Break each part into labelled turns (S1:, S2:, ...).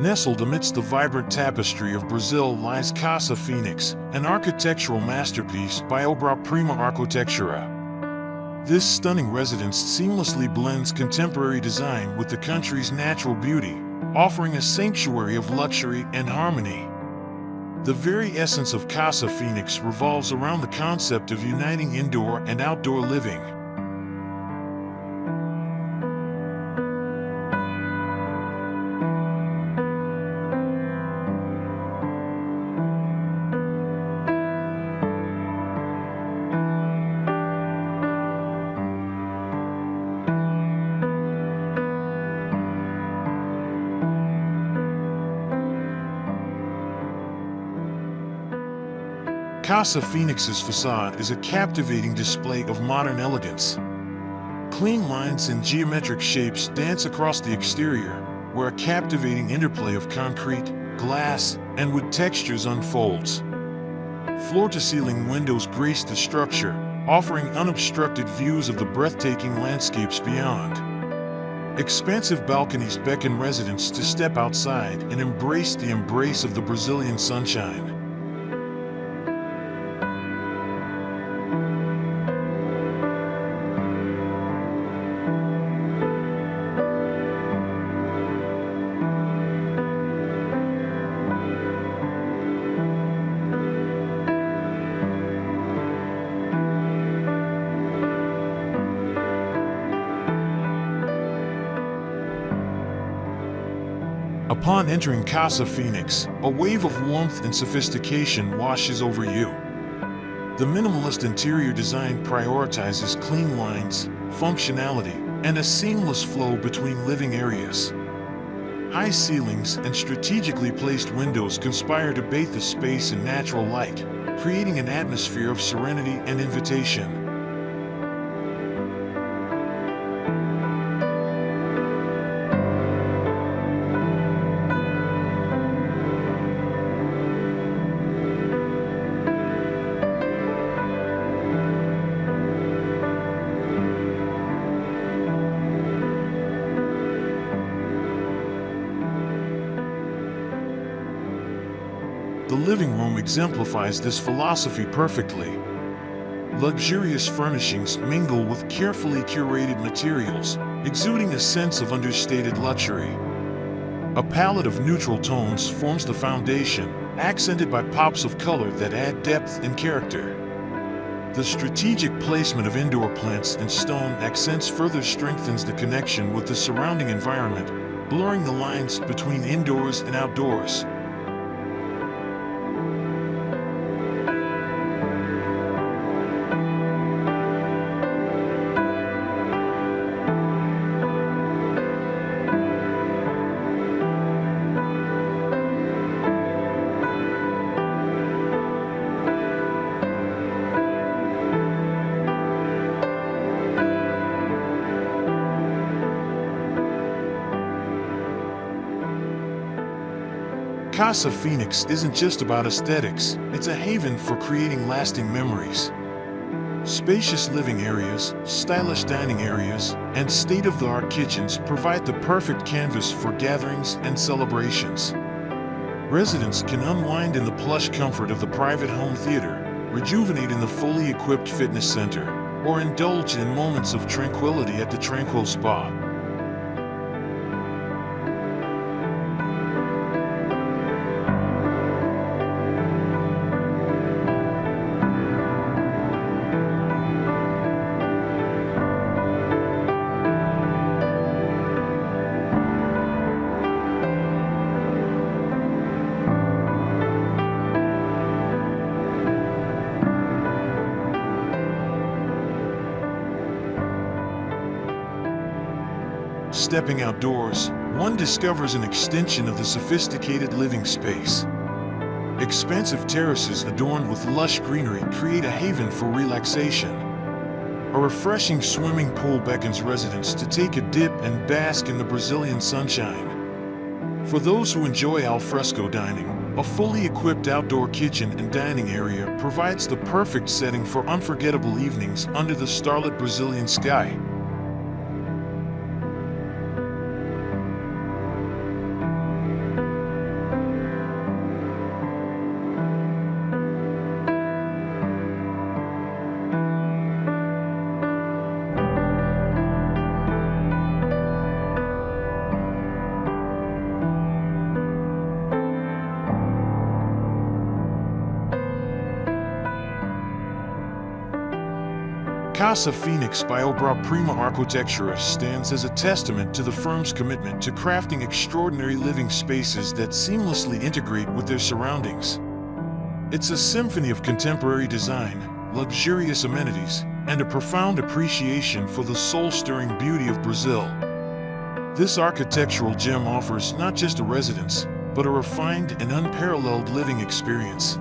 S1: Nestled amidst the vibrant tapestry of Brazil lies Casa Phoenix, an architectural masterpiece by Obra Prima Arquitectura. This stunning residence seamlessly blends contemporary design with the country's natural beauty, offering a sanctuary of luxury and harmony. The very essence of Casa Phoenix revolves around the concept of uniting indoor and outdoor living. Casa Phoenix's facade is a captivating display of modern elegance. Clean lines and geometric shapes dance across the exterior, where a captivating interplay of concrete, glass, and wood textures unfolds. Floor-to-ceiling windows grace the structure, offering unobstructed views of the breathtaking landscapes beyond. Expansive balconies beckon residents to step outside and embrace the embrace of the Brazilian sunshine. Upon entering Casa Phoenix, a wave of warmth and sophistication washes over you. The minimalist interior design prioritizes clean lines, functionality, and a seamless flow between living areas. High ceilings and strategically placed windows conspire to bathe the space in natural light, creating an atmosphere of serenity and invitation. The living room exemplifies this philosophy perfectly. Luxurious furnishings mingle with carefully curated materials, exuding a sense of understated luxury. A palette of neutral tones forms the foundation, accented by pops of color that add depth and character. The strategic placement of indoor plants and stone accents further strengthens the connection with the surrounding environment, blurring the lines between indoors and outdoors. Casa Phoenix isn't just about aesthetics, it's a haven for creating lasting memories. Spacious living areas, stylish dining areas, and state-of-the-art kitchens provide the perfect canvas for gatherings and celebrations. Residents can unwind in the plush comfort of the private home theater, rejuvenate in the fully equipped fitness center, or indulge in moments of tranquility at the tranquil spa. Stepping outdoors, one discovers an extension of the sophisticated living space. Expansive terraces adorned with lush greenery create a haven for relaxation. A refreshing swimming pool beckons residents to take a dip and bask in the Brazilian sunshine. For those who enjoy alfresco dining, a fully equipped outdoor kitchen and dining area provides the perfect setting for unforgettable evenings under the starlit Brazilian sky. Casa Phoenix by Obra Prima Arquitectura stands as a testament to the firm's commitment to crafting extraordinary living spaces that seamlessly integrate with their surroundings. It's a symphony of contemporary design, luxurious amenities, and a profound appreciation for the soul-stirring beauty of Brazil. This architectural gem offers not just a residence, but a refined and unparalleled living experience.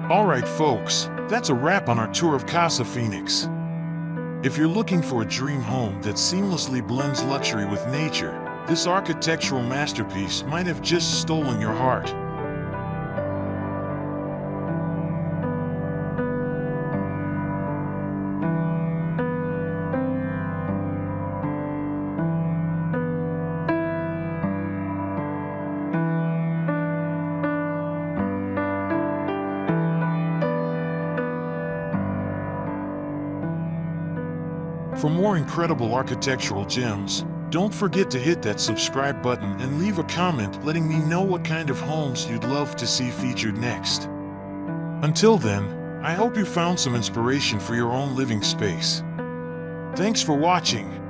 S1: Alright folks, that's a wrap on our tour of Casa Phoenix. If you're looking for a dream home that seamlessly blends luxury with nature, this architectural masterpiece might have just stolen your heart. For more incredible architectural gems, don't forget to hit that subscribe button and leave a comment letting me know what kind of homes you'd love to see featured next. Until then, I hope you found some inspiration for your own living space. Thanks for watching.